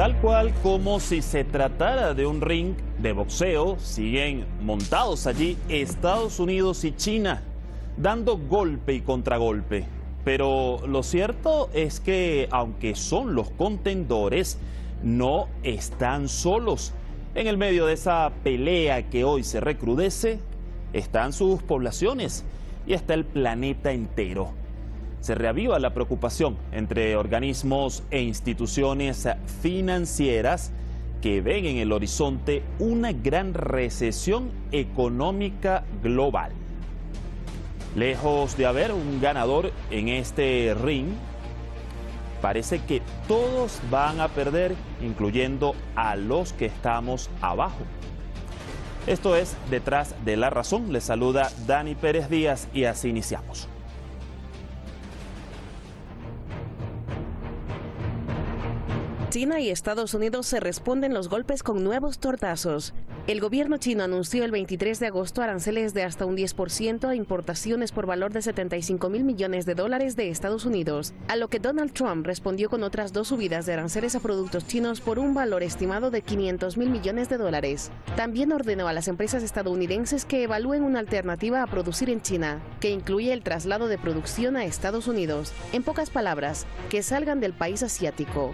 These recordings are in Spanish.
Tal cual como si se tratara de un ring de boxeo, siguen montados allí Estados Unidos y China, dando golpe y contragolpe. Pero lo cierto es que, aunque son los contendores, no están solos. En el medio de esa pelea que hoy se recrudece, están sus poblaciones y está el planeta entero. Se reaviva la preocupación entre organismos e instituciones financieras que ven en el horizonte una gran recesión económica global. Lejos de haber un ganador en este ring, parece que todos van a perder, incluyendo a los que estamos abajo. Esto es Detrás de la Razón. Les saluda Dani Pérez Díaz y así iniciamos. China y Estados Unidos se responden los golpes con nuevos tortazos. El gobierno chino anunció el 23 de agosto aranceles de hasta un 10% a importaciones por valor de 75.000 millones de dólares de Estados Unidos, a lo que Donald Trump respondió con otras dos subidas de aranceles a productos chinos por un valor estimado de 500.000 millones de dólares. También ordenó a las empresas estadounidenses que evalúen una alternativa a producir en China, que incluye el traslado de producción a Estados Unidos. En pocas palabras, que salgan del país asiático.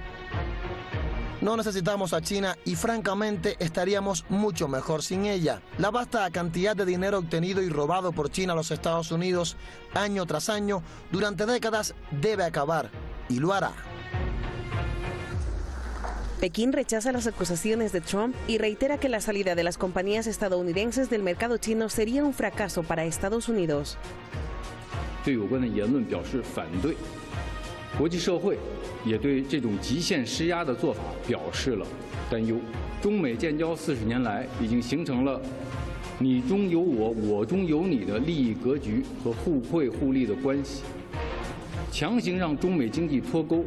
No necesitamos a China y francamente estaríamos mucho mejor sin ella. La vasta cantidad de dinero obtenido y robado por China a los Estados Unidos año tras año durante décadas debe acabar y lo hará. Pekín rechaza las acusaciones de Trump y reitera que la salida de las compañías estadounidenses del mercado chino sería un fracaso para Estados Unidos. 国际社会也对这种极限施压的做法表示了担忧。中美建交40年来，已经形成了你中有我，我中有你的利益格局和互惠互利的关系，强行让中美经济脱钩。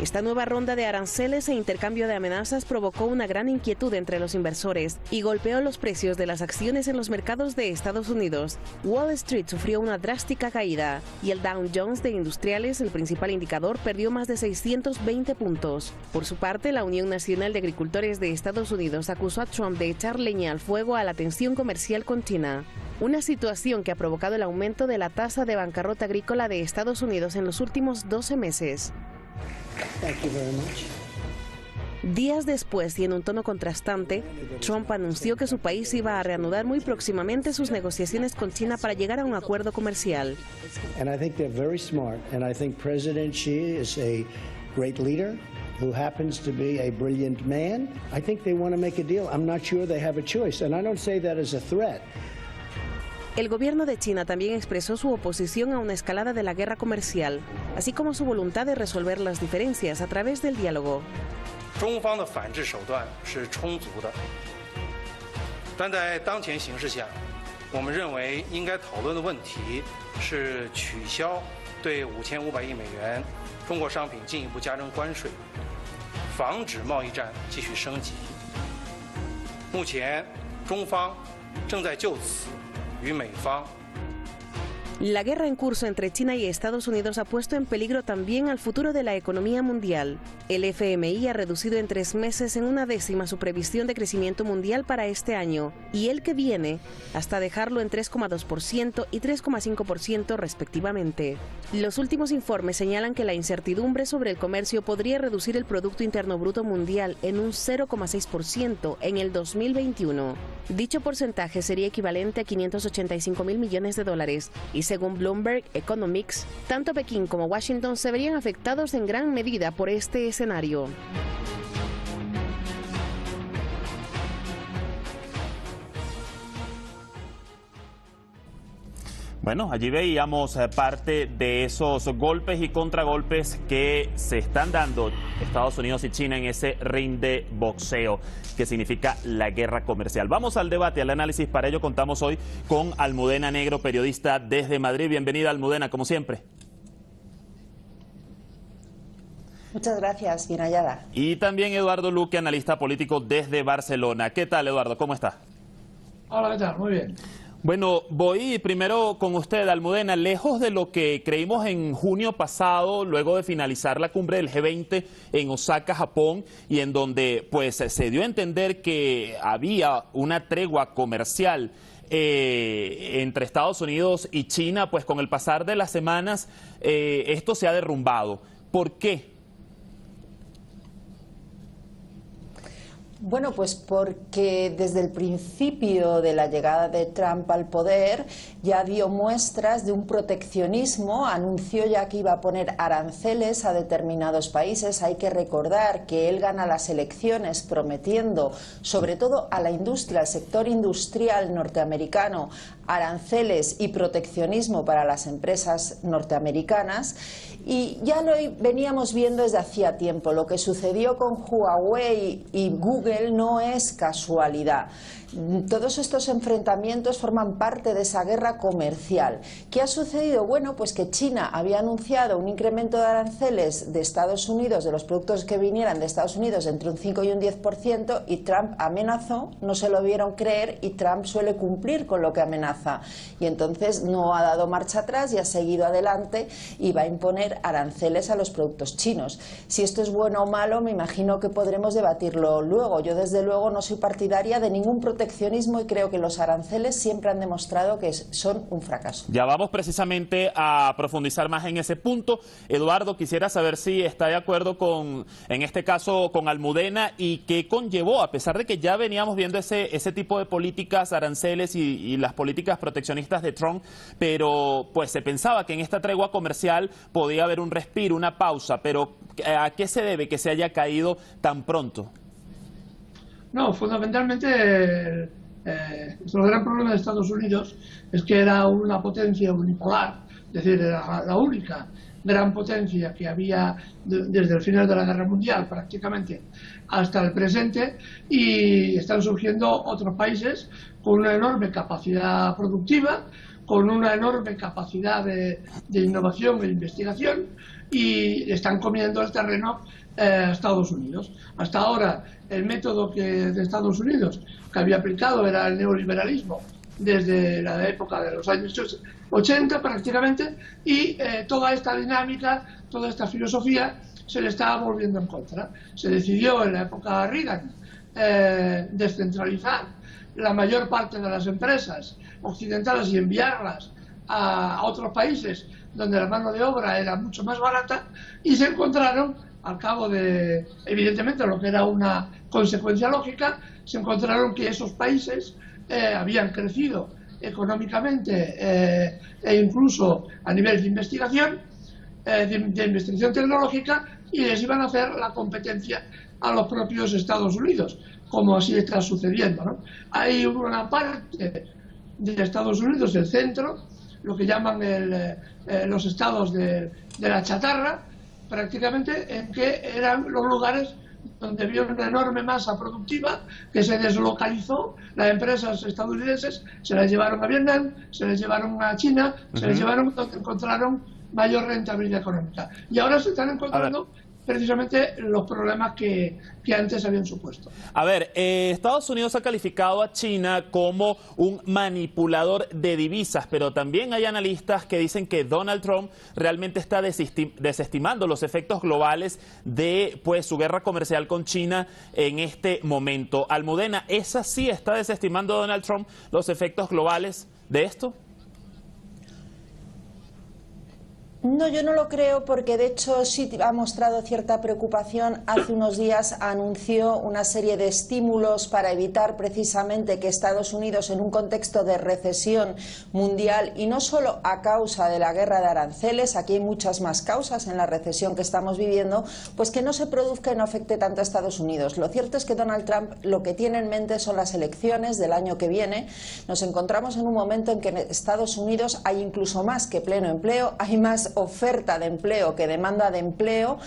Esta nueva ronda de aranceles e intercambio de amenazas provocó una gran inquietud entre los inversores y golpeó los precios de las acciones en los mercados de Estados Unidos. Wall Street sufrió una drástica caída y el Dow Jones de Industriales, el principal indicador, perdió más de 620 puntos. Por su parte, la Unión Nacional de Agricultores de Estados Unidos acusó a Trump de echar leña al fuego a la tensión comercial con China. Una situación que ha provocado el aumento de la tasa de bancarrota agrícola de Estados Unidos en los últimos 12 meses. Días después y en un tono contrastante, Trump anunció que su país iba a reanudar muy próximamente sus negociaciones con China para llegar a un acuerdo comercial. And I think they're very smart, and I think President Xi is a great leader who happens to be a brilliant man. I think they want to make a deal. I'm not sure they have a choice, and I don't say that as a threat. El gobierno de China también expresó su oposición a una escalada de la guerra comercial, así como su voluntad de resolver las diferencias a través del diálogo. 中方的反制手段是充足的，但在当前形势下，我们认为应该讨论的问题是取消对5500亿美元中国商品进一步加征关税，防止贸易战继续升级。目前，中方正在就此 La guerra en curso entre China y Estados Unidos ha puesto en peligro también al futuro de la economía mundial. El FMI ha reducido en 3 meses en 1/10 su previsión de crecimiento mundial para este año y el que viene hasta dejarlo en 3,2% y 3,5% respectivamente. Los últimos informes señalan que la incertidumbre sobre el comercio podría reducir el Producto Interno Bruto mundial en un 0,6% en el 2021. Dicho porcentaje sería equivalente a 585.000 millones de dólares y según Bloomberg Economics, tanto Pekín como Washington se verían afectados en gran medida por este escenario. Bueno, allí veíamos parte de esos golpes y contragolpes que se están dando Estados Unidos y China en ese ring de boxeo, que significa la guerra comercial. Vamos al debate, al análisis. Para ello contamos hoy con Almudena Negro, periodista desde Madrid. Bienvenida, Almudena, como siempre. Muchas gracias, bien hallada. Y también Eduardo Luque, analista político desde Barcelona. ¿Qué tal, Eduardo? ¿Cómo está? Hola, ¿qué tal? Muy bien. Bueno, voy primero con usted, Almudena. Lejos de lo que creímos en junio pasado, luego de finalizar la cumbre del G20 en Osaka, Japón, y en donde pues se dio a entender que había una tregua comercial entre Estados Unidos y China, pues con el pasar de las semanas esto se ha derrumbado. ¿Por qué? Bueno, pues porque desde el principio de la llegada de Trump al poder ya dio muestras de un proteccionismo, anunció ya que iba a poner aranceles a determinados países. Hay que recordar que él gana las elecciones prometiendo, sobre todo a la industria, al sector industrial norteamericano, aranceles y proteccionismo para las empresas norteamericanas, y ya lo veníamos viendo desde hacía tiempo. Lo que sucedió con Huawei y Google no es casualidad. Todos estos enfrentamientos forman parte de esa guerra comercial. ¿Qué ha sucedido? Bueno, pues que China había anunciado un incremento de aranceles de Estados Unidos, de los productos que vinieran de Estados Unidos, entre un 5 y un 10%, y Trump amenazó, no se lo vieron creer, y Trump suele cumplir con lo que amenaza. Y entonces no ha dado marcha atrás y ha seguido adelante y va a imponer aranceles a los productos chinos. Si esto es bueno o malo, me imagino que podremos debatirlo luego. Yo desde luego no soy partidaria de ningún proteccionismo y creo que los aranceles siempre han demostrado que son un fracaso. Ya vamos precisamente a profundizar más en ese punto. Eduardo, quisiera saber si está de acuerdo con, en este caso, con Almudena, y qué conllevó, a pesar de que ya veníamos viendo ese tipo de políticas, aranceles y las políticas proteccionistas de Trump, pero pues se pensaba que en esta tregua comercial podía haber un respiro, una pausa, pero ¿a qué se debe que se haya caído tan pronto? No, fundamentalmente el gran problema de Estados Unidos es que era una potencia unipolar, es decir, era la única gran potencia que había desde el final de la Guerra Mundial prácticamente hasta el presente, y están surgiendo otros países con una enorme capacidad productiva, con una enorme capacidad de innovación e investigación, y están comiendo el terreno a Estados Unidos. Hasta ahora el método de Estados Unidos que había aplicado era el neoliberalismo desde la época de los años 80 prácticamente, y toda esta dinámica, toda esta filosofía se le estaba volviendo en contra. Se decidió en la época Reagan descentralizar la mayor parte de las empresas occidentales y enviarlas a otros países donde la mano de obra era mucho más barata, y se encontraron, al cabo de, evidentemente, lo que era una consecuencia lógica, se encontraron que esos países habían crecido económicamente e incluso a nivel de investigación tecnológica, y les iban a hacer la competencia a los propios Estados Unidos, como así está sucediendo, ¿no? Hay una parte de Estados Unidos, el centro, lo que llaman los estados de la chatarra, prácticamente, en que eran los lugares donde había una enorme masa productiva que se deslocalizó. Las empresas estadounidenses se las llevaron a Vietnam, se las llevaron a China, se las llevaron donde encontraron mayor rentabilidad económica. Y ahora se están encontrando precisamente los problemas que antes habían supuesto. A ver, Estados Unidos ha calificado a China como un manipulador de divisas, pero también hay analistas que dicen que Donald Trump realmente está desestimando los efectos globales de pues su guerra comercial con China en este momento. Almudena, ¿es así? ¿Está desestimando Donald Trump los efectos globales de esto? No, yo no lo creo, porque de hecho sí ha mostrado cierta preocupación. Hace unos días anunció una serie de estímulos para evitar precisamente que Estados Unidos, en un contexto de recesión mundial, y no solo a causa de la guerra de aranceles, aquí hay muchas más causas en la recesión que estamos viviendo, pues que no se produzca y no afecte tanto a Estados Unidos. Lo cierto es que Donald Trump lo que tiene en mente son las elecciones del año que viene. Nos encontramos en un momento en que en Estados Unidos hay incluso más que pleno empleo, hay más oferta de empleo que demanda de empleo.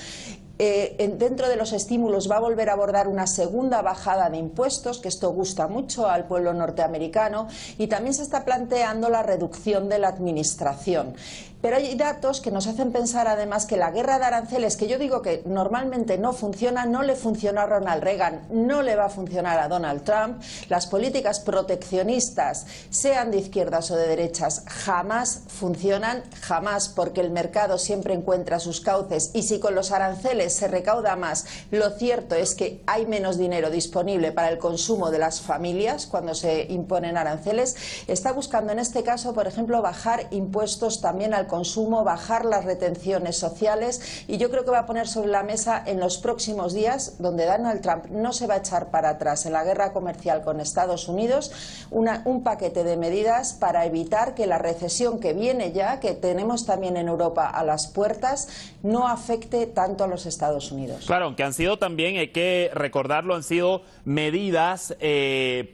dentro de los estímulos va a volver a abordar una segunda bajada de impuestos, que esto gusta mucho al pueblo norteamericano, y también se está planteando la reducción de la administración. Pero hay datos que nos hacen pensar además que la guerra de aranceles, que yo digo que normalmente no funciona, no le funcionó a Ronald Reagan, no le va a funcionar a Donald Trump. Las políticas proteccionistas, sean de izquierdas o de derechas, jamás funcionan, jamás, porque el mercado siempre encuentra sus cauces, y si con los aranceles se recauda más, lo cierto es que hay menos dinero disponible para el consumo de las familias cuando se imponen aranceles. Está buscando en este caso, por ejemplo, bajar impuestos también al consumo, bajar las retenciones sociales, y yo creo que va a poner sobre la mesa en los próximos días, donde Donald Trump no se va a echar para atrás en la guerra comercial con Estados Unidos, un paquete de medidas para evitar que la recesión que viene ya, que tenemos también en Europa a las puertas, no afecte tanto a los Estados Unidos. Claro, aunque han sido también, hay que recordarlo, han sido medidas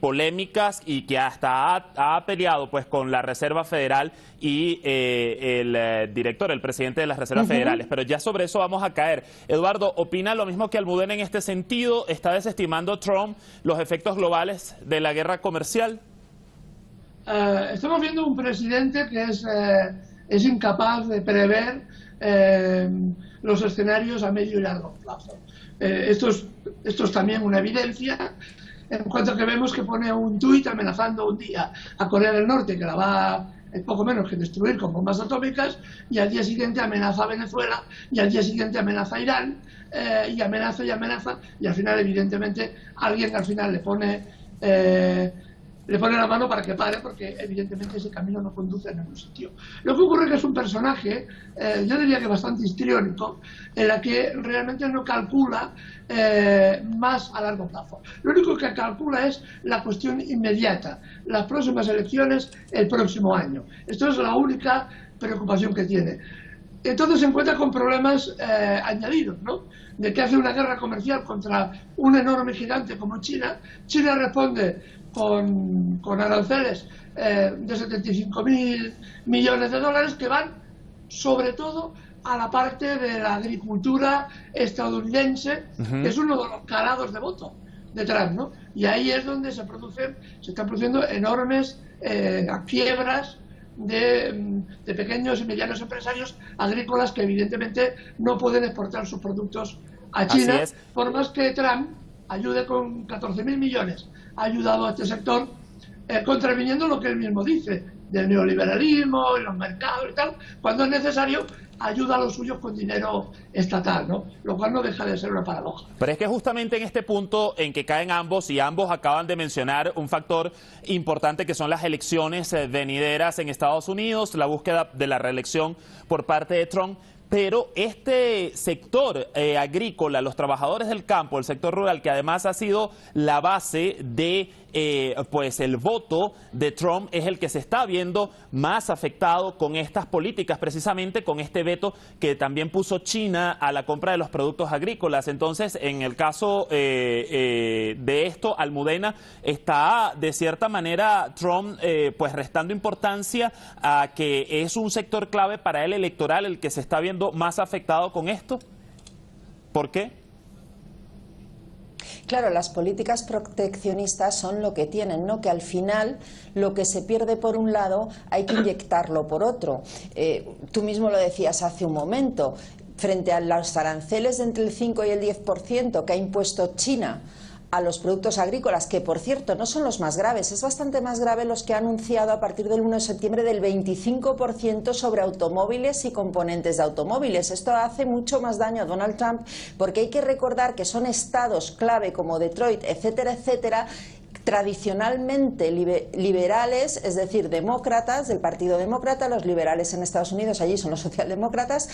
polémicas y que hasta ha peleado pues con la Reserva Federal y el director, el presidente de las Reservas Federales. Pero ya sobre eso vamos a caer. Eduardo, ¿opina lo mismo que Almudena en este sentido? ¿Está desestimando Trump los efectos globales de la guerra comercial? Estamos viendo un presidente que es incapaz de prever los escenarios a medio y largo plazo. Esto es también una evidencia, en cuanto a que vemos que pone un tuit amenazando un día a Corea del Norte, que la va poco menos que destruir con bombas atómicas, y al día siguiente amenaza a Venezuela, y al día siguiente amenaza a Irán, y amenaza, y al final, evidentemente, alguien al final le pone la mano para que pare, porque evidentemente ese camino no conduce a ningún sitio. Lo que ocurre es que es un personaje, yo diría que bastante histriónico, en la que realmente no calcula más a largo plazo. Lo único que calcula es la cuestión inmediata, las próximas elecciones el próximo año. Esto es la única preocupación que tiene. Entonces se encuentra con problemas añadidos, ¿no? De que hace una guerra comercial contra un enorme gigante como China. China responde con aranceles de 75.000 millones de dólares que van sobre todo a la parte de la agricultura estadounidense, que es uno de los calados de voto de Trump, ¿no? Y ahí es donde se están produciendo enormes quiebras de pequeños y medianos empresarios agrícolas que evidentemente no pueden exportar sus productos a China, por más que Trump ayude con 14.000 millones. Ha ayudado a este sector contraviniendo lo que él mismo dice del neoliberalismo y los mercados y tal, cuando es necesario ayuda a los suyos con dinero estatal, ¿no? Lo cual no deja de ser una paradoja. Pero es que justamente en este punto en que caen ambos, y ambos acaban de mencionar un factor importante que son las elecciones venideras en Estados Unidos, la búsqueda de la reelección por parte de Trump. Pero este sector agrícola, los trabajadores del campo, el sector rural, que además ha sido la base de pues el voto de Trump, es el que se está viendo más afectado con estas políticas, precisamente con este veto que también puso China a la compra de los productos agrícolas. Entonces, en el caso de esto, Almudena, está de cierta manera Trump pues restando importancia a que es un sector clave para el electoral el que se está viendo más afectado con esto. ¿Por qué? Claro, las políticas proteccionistas son lo que tienen, ¿no? Que al final lo que se pierde por un lado hay que inyectarlo por otro. Tú mismo lo decías hace un momento, frente a los aranceles de entre el 5 y el 10% que ha impuesto China a los productos agrícolas, que por cierto no son los más graves, es bastante más grave los que ha anunciado a partir del 1 de septiembre del 25% sobre automóviles y componentes de automóviles. Esto hace mucho más daño a Donald Trump, porque hay que recordar que son estados clave como Detroit, etcétera, etcétera, tradicionalmente liberales, es decir, demócratas, del Partido Demócrata. Los liberales en Estados Unidos, allí son los socialdemócratas,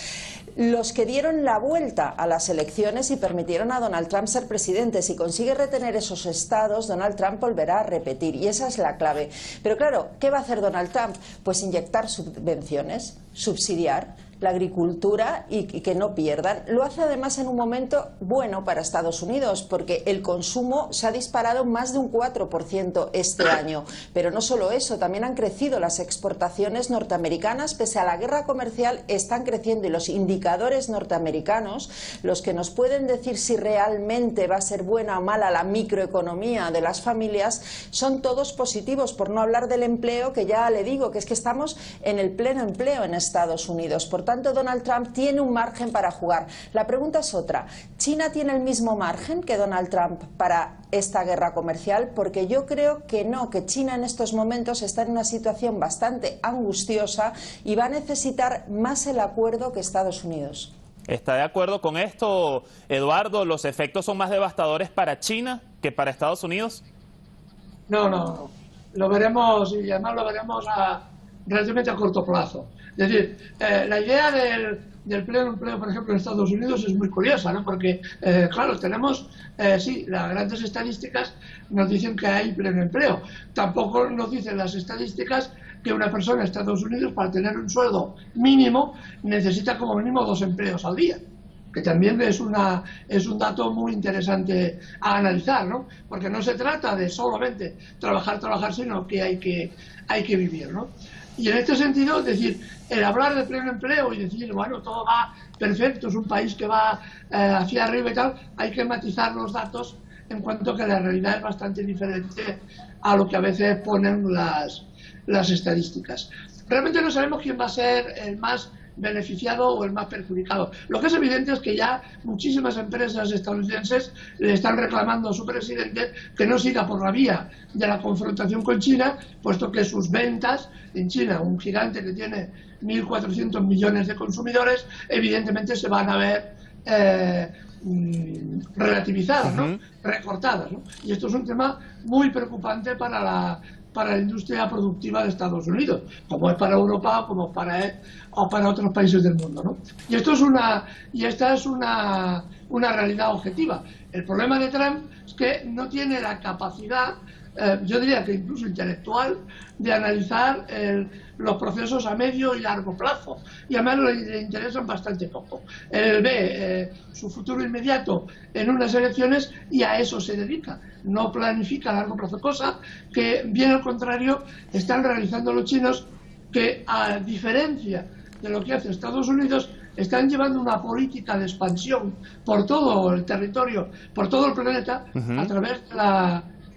los que dieron la vuelta a las elecciones y permitieron a Donald Trump ser presidente. Si consigue retener esos estados, Donald Trump volverá a repetir, y esa es la clave. Pero claro, ¿qué va a hacer Donald Trump? Pues inyectar subvenciones, subsidiar. la agricultura y que no pierdan. Lo hace además en un momento bueno para Estados Unidos, porque el consumo se ha disparado más de un 4% este año. Pero no solo eso, también han crecido las exportaciones norteamericanas. Pese a la guerra comercial, están creciendo, y los indicadores norteamericanos, los que nos pueden decir si realmente va a ser buena o mala la microeconomía de las familias, son todos positivos, por no hablar del empleo, que ya le digo que es que estamos en el pleno empleo en Estados Unidos. Por tanto, Donald Trump tiene un margen para jugar. La pregunta es otra: ¿China tiene el mismo margen que Donald Trump para esta guerra comercial? Porque yo creo que no, que China en estos momentos está en una situación bastante angustiosa y va a necesitar más el acuerdo que Estados Unidos. ¿Está de acuerdo con esto, Eduardo? ¿Los efectos son más devastadores para China que para Estados Unidos? No. Lo veremos, y además lo veremos relativamente a corto plazo. Es decir, la idea del pleno empleo, por ejemplo, en Estados Unidos es muy curiosa, ¿no? Porque, claro, tenemos, sí, las grandes estadísticas nos dicen que hay pleno empleo. Tampoco nos dicen las estadísticas que una persona en Estados Unidos, para tener un sueldo mínimo, necesita como mínimo 2 empleos al día, que también es un dato muy interesante a analizar, ¿no? Porque no se trata de solamente trabajar, sino que hay que vivir, ¿no? Y en este sentido, es decir, el hablar de pleno empleo y decir, bueno, todo va perfecto, es un país que va hacia arriba y tal, hay que matizar los datos, en cuanto que la realidad es bastante diferente a lo que a veces ponen las estadísticas. Realmente no sabemos quién va a ser el más beneficiado o el más perjudicado. Lo que es evidente es que ya muchísimas empresas estadounidenses le están reclamando a su presidente que no siga por la vía de la confrontación con China, puesto que sus ventas en China, un gigante que tiene 1.400 millones de consumidores, evidentemente se van a ver relativizadas, ¿no? Recortadas, ¿no? Y esto es un tema muy preocupante para la industria productiva de Estados Unidos, como es para Europa, como para otros países del mundo, ¿no? Y esta es una realidad objetiva. El problema de Trump es que no tiene la capacidad, yo diría que incluso intelectual, de analizar los procesos a medio y largo plazo. Y además le interesan bastante poco. Él ve su futuro inmediato en unas elecciones y a eso se dedica. No planifica a largo plazo, cosa que, bien al contrario, están realizando los chinos, que, a diferencia de lo que hace Estados Unidos, están llevando una política de expansión por todo el territorio, por todo el planeta, a través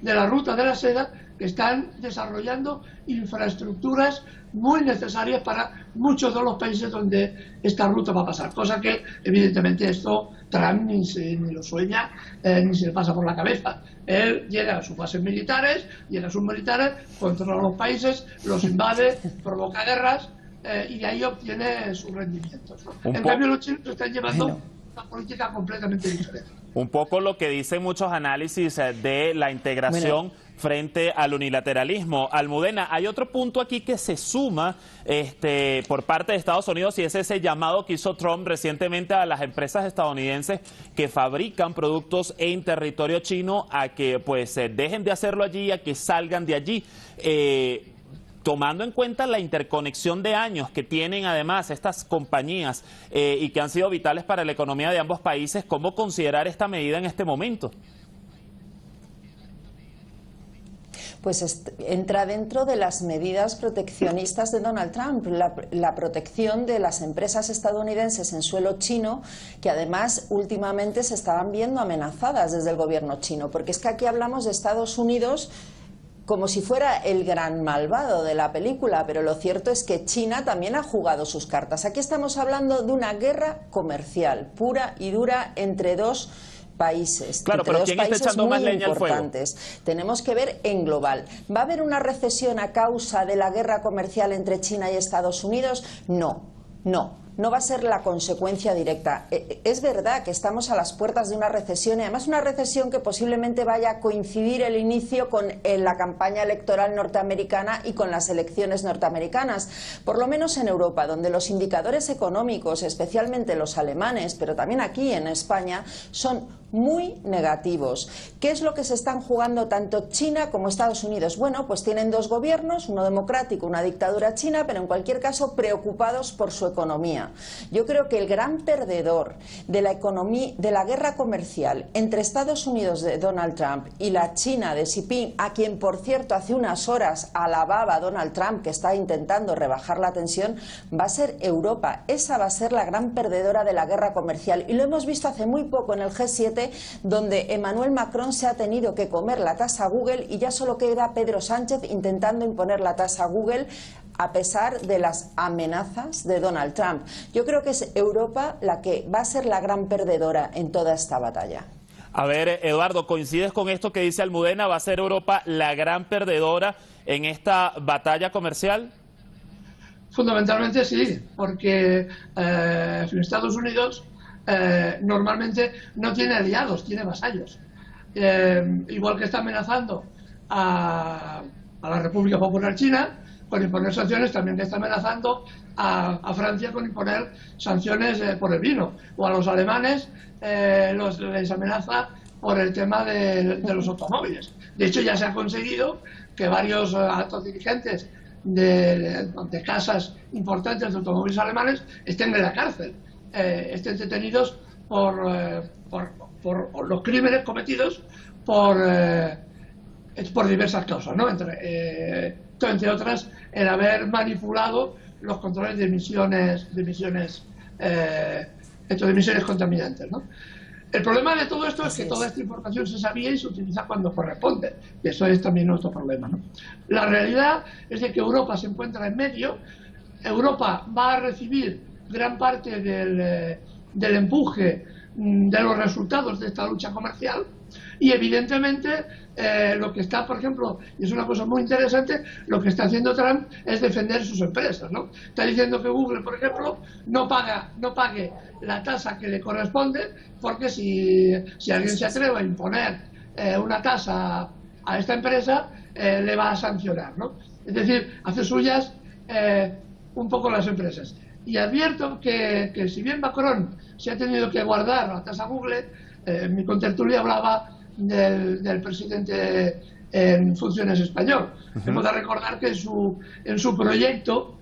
de la ruta de la seda, que están desarrollando infraestructuras muy necesarias para muchos de los países donde esta ruta va a pasar, cosa que evidentemente esto Trump ni lo sueña, ni se le pasa por la cabeza. Él llega a sus bases militares, controla los países, los invade, provoca guerras, y de ahí obtiene sus rendimientos, ¿no? En cambio, los chinos están llevando una política completamente diferente. Un poco lo que dicen muchos análisis de la integración frente al unilateralismo. Almudena, hay otro punto aquí que se suma por parte de Estados Unidos, y es ese llamado que hizo Trump recientemente a las empresas estadounidenses que fabrican productos en territorio chino a que pues dejen de hacerlo allí, a que salgan de allí. Tomando en cuenta la interconexión de años que tienen además estas compañías y que han sido vitales para la economía de ambos países, ¿cómo considerar esta medida en este momento? Pues entra dentro de las medidas proteccionistas de Donald Trump, la protección de las empresas estadounidenses en suelo chino, que además últimamente se estaban viendo amenazadas desde el gobierno chino, porque es que aquí hablamos de Estados Unidos como si fuera el gran malvado de la película, pero lo cierto es que China también ha jugado sus cartas. Aquí estamos hablando de una guerra comercial pura y dura entre dos países, claro, pero ¿quién está echando más leña al fuego? Tenemos que ver en global. ¿Va a haber una recesión a causa de la guerra comercial entre China y Estados Unidos? No va a ser la consecuencia directa. Es verdad que estamos a las puertas de una recesión, y además una recesión que posiblemente vaya a coincidir el inicio con la campaña electoral norteamericana y con las elecciones norteamericanas. Por lo menos en Europa, donde los indicadores económicos, especialmente los alemanes, pero también aquí en España, son muy negativos. ¿Qué es lo que se están jugando tanto China como Estados Unidos? Bueno, pues tienen dos gobiernos, uno democrático, una dictadura china, pero en cualquier caso preocupados por su economía. Yo creo que el gran perdedor de la economía, de la guerra comercial entre Estados Unidos de Donald Trump y la China de Xi Jinping, a quien por cierto hace unas horas alababa a Donald Trump, que está intentando rebajar la tensión, va a ser Europa. Esa va a ser la gran perdedora de la guerra comercial. Y lo hemos visto hace muy poco en el G7, donde Emmanuel Macron se ha tenido que comer la tasa Google y ya solo queda Pedro Sánchez intentando imponer la tasa Google a pesar de las amenazas de Donald Trump. Yo creo que es Europa la que va a ser la gran perdedora en toda esta batalla. A ver, Eduardo, ¿coincides con esto que dice Almudena? ¿Va a ser Europa la gran perdedora en esta batalla comercial? Fundamentalmente sí, porque Estados Unidos normalmente no tiene aliados, tiene vasallos. Igual que está amenazando a la República Popular China con imponer sanciones, también que está amenazando a Francia con imponer sanciones por el vino, o a los alemanes les amenaza por el tema de los automóviles. De hecho, ya se ha conseguido que varios altos dirigentes de casas importantes de automóviles alemanes estén en la cárcel, estén detenidos por los crímenes cometidos por diversas causas, ¿no? Entre otras, el haber manipulado los controles de emisiones contaminantes, ¿no? El problema de todo esto es que toda esta información se sabía y se utiliza cuando corresponde, y eso es también nuestro problema, ¿no? La realidad es de que Europa se encuentra en medio. Europa va a recibir gran parte del empuje de los resultados de esta lucha comercial, y evidentemente lo que está, por ejemplo, y es una cosa muy interesante, lo que está haciendo Trump es defender sus empresas, ¿no? Está diciendo que Google, por ejemplo, no pague la tasa que le corresponde, porque si alguien se atreve a imponer una tasa a esta empresa, le va a sancionar, ¿no? Es decir, hace suyas un poco las empresas. Y advierto que si bien Macron se ha tenido que guardar la tasa Google, mi contertulio hablaba del presidente en funciones español. Hemos de recordar que en su proyecto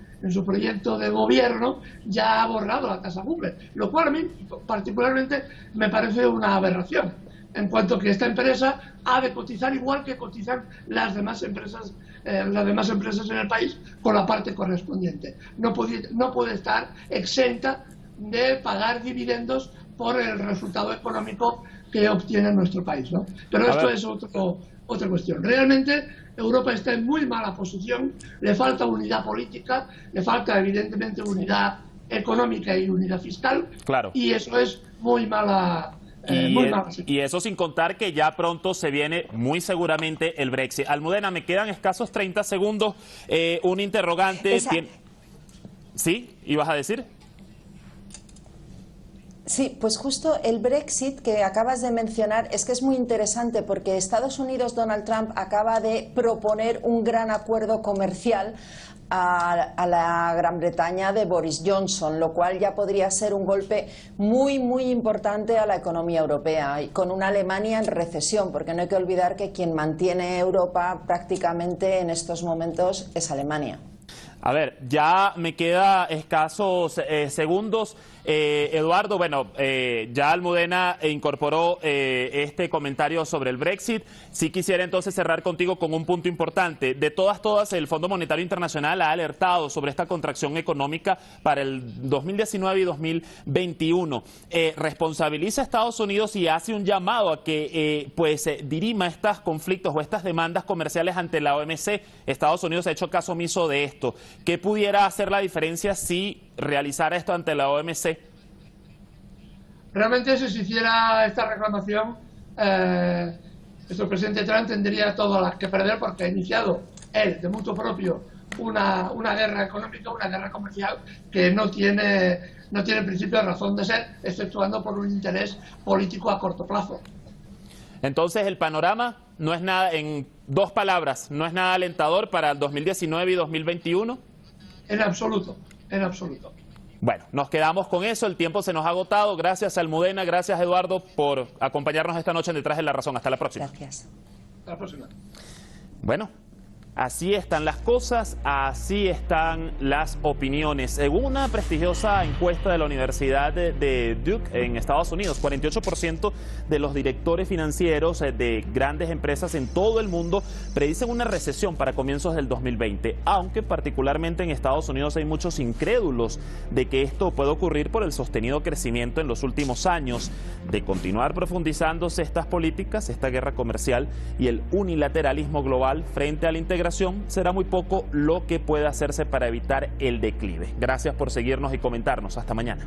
de gobierno ya ha borrado la tasa Google, lo cual a mí particularmente me parece una aberración, en cuanto que esta empresa ha de cotizar igual que cotizan las demás empresas en el país, con la parte correspondiente. No puede estar exenta de pagar dividendos por el resultado económico que obtiene nuestro país, ¿no? Pero esto es otra cuestión. Realmente Europa está en muy mala posición, le falta unidad política, le falta evidentemente unidad económica y unidad fiscal, claro. Y eso es muy mala. Y eso sin contar que ya pronto se viene muy seguramente el Brexit. Almudena, me quedan escasos 30 segundos. Un interrogante. ¿Sí? ¿Ibas a decir? Sí, pues justo el Brexit que acabas de mencionar es que es muy interesante, porque Estados Unidos, Donald Trump, acaba de proponer un gran acuerdo comercial a la Gran Bretaña de Boris Johnson, lo cual ya podría ser un golpe muy importante a la economía europea, y con una Alemania en recesión, porque no hay que olvidar que quien mantiene Europa prácticamente en estos momentos es Alemania. A ver, ya me queda escasos segundos. Eduardo, bueno, ya Almudena incorporó este comentario sobre el Brexit. Sí quisiera entonces cerrar contigo con un punto importante. De todas, el Fondo Monetario Internacional ha alertado sobre esta contracción económica para el 2019 y 2021. Responsabiliza a Estados Unidos y hace un llamado a que dirima estos conflictos o estas demandas comerciales ante la OMC. Estados Unidos ha hecho caso omiso de esto. ¿Qué pudiera hacer la diferencia si realizara esto ante la OMC? Realmente, si se hiciera esta reclamación, nuestro presidente Trump tendría todas las que perder, porque ha iniciado él, de mutuo propio, una guerra económica, una guerra comercial que no tiene principio de razón de ser, exceptuando por un interés político a corto plazo. Entonces, el panorama no es nada, en 2 palabras, no es nada alentador para el 2019 y 2021. En absoluto, en absoluto. Bueno, nos quedamos con eso, el tiempo se nos ha agotado. Gracias Almudena, gracias Eduardo por acompañarnos esta noche en Detrás de la Razón. Hasta la próxima. Gracias. Hasta la próxima. Bueno, así están las cosas, así están las opiniones. Según una prestigiosa encuesta de la Universidad de Duke en Estados Unidos, 48% de los directores financieros de grandes empresas en todo el mundo predicen una recesión para comienzos del 2020, aunque particularmente en Estados Unidos hay muchos incrédulos de que esto puede ocurrir por el sostenido crecimiento en los últimos años. De continuar profundizándose estas políticas, esta guerra comercial y el unilateralismo global frente a la integración, será muy poco lo que pueda hacerse para evitar el declive. Gracias por seguirnos y comentarnos. Hasta mañana.